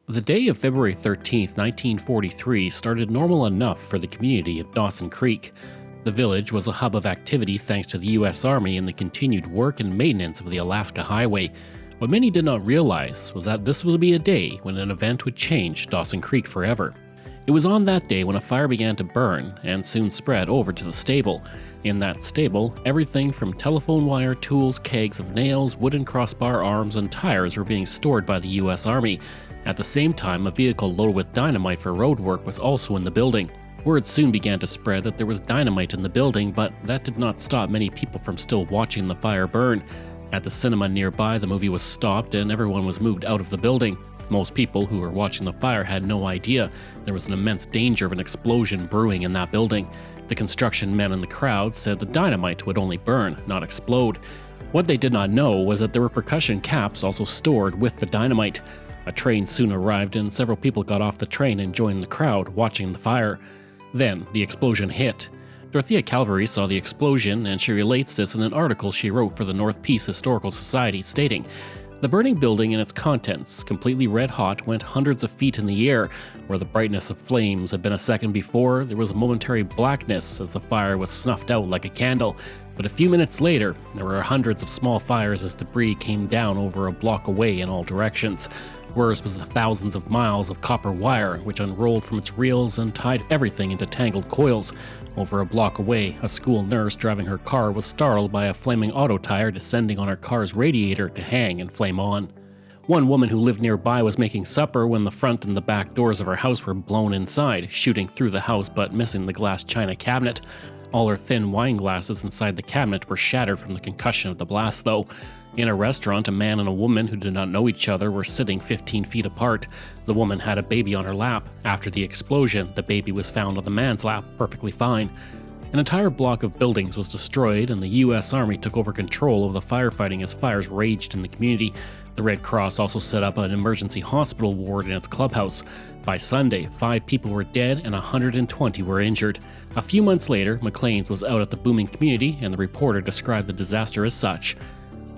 The day of February 13th, 1943 started normal enough for the community of Dawson Creek. The village was a hub of activity thanks to the U.S. Army and the continued work and maintenance of the Alaska Highway. What many did not realize was that this would be a day when an event would change Dawson Creek forever. It was on that day when a fire began to burn and soon spread over to the stable. In that stable, everything from telephone wire, tools, kegs of nails, wooden crossbar arms, and tires were being stored by the U.S. Army. At the same time, a vehicle loaded with dynamite for road work was also in the building. Word soon began to spread that there was dynamite in the building, but that did not stop many people from still watching the fire burn. At the cinema nearby, the movie was stopped and everyone was moved out of the building. Most people who were watching the fire had no idea there was an immense danger of an explosion brewing in that building. The construction men in the crowd said the dynamite would only burn, not explode. What they did not know was that there were percussion caps also stored with the dynamite. A train soon arrived and several people got off the train and joined the crowd watching the fire. Then the explosion hit. Dorothea Calvary saw the explosion, and she relates this in an article she wrote for the North Peace Historical Society, stating, "The burning building and its contents, completely red hot, went hundreds of feet in the air. Where the brightness of flames had been a second before, there was a momentary blackness as the fire was snuffed out like a candle. But a few minutes later, there were hundreds of small fires as debris came down over a block away in all directions. Worse was the thousands of miles of copper wire, which unrolled from its reels and tied everything into tangled coils. Over a block away, a school nurse driving her car was startled by a flaming auto tire descending on her car's radiator to hang and flame on. One woman who lived nearby was making supper when the front and the back doors of her house were blown inside, shooting through the house but missing the glass china cabinet. All her thin wine glasses inside the cabinet were shattered from the concussion of the blast, though. In a restaurant, a man and a woman who did not know each other were sitting 15 feet apart. The woman had a baby on her lap. After the explosion, the baby was found on the man's lap, perfectly fine. An entire block of buildings was destroyed, and the U.S. Army took over control of the firefighting as fires raged in the community. The Red Cross also set up an emergency hospital ward in its clubhouse. By Sunday, 5 people were dead and 120 were injured. A few months later, McLean's was out at the booming community, and the reporter described the disaster as such.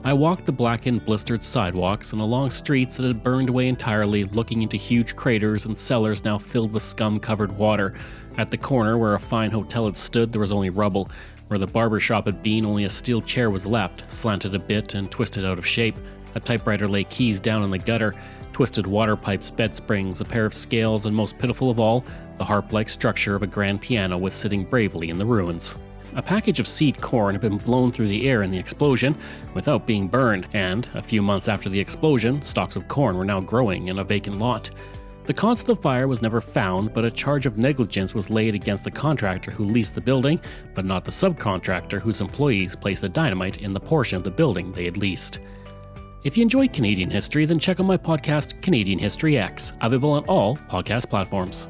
"I walked the blackened, blistered sidewalks and along streets that had burned away entirely, looking into huge craters and cellars now filled with scum-covered water. At the corner where a fine hotel had stood, there was only rubble. Where the barber shop had been, only a steel chair was left, slanted a bit and twisted out of shape. A typewriter lay keys down in the gutter, twisted water pipes, bed springs, a pair of scales, and most pitiful of all, the harp-like structure of a grand piano was sitting bravely in the ruins." A package of seed corn had been blown through the air in the explosion without being burned, and a few months after the explosion, stalks of corn were now growing in a vacant lot. The cause of the fire was never found, but a charge of negligence was laid against the contractor who leased the building, but not the subcontractor whose employees placed the dynamite in the portion of the building they had leased. If you enjoy Canadian history, then check out my podcast, Canadian History X, available on all podcast platforms.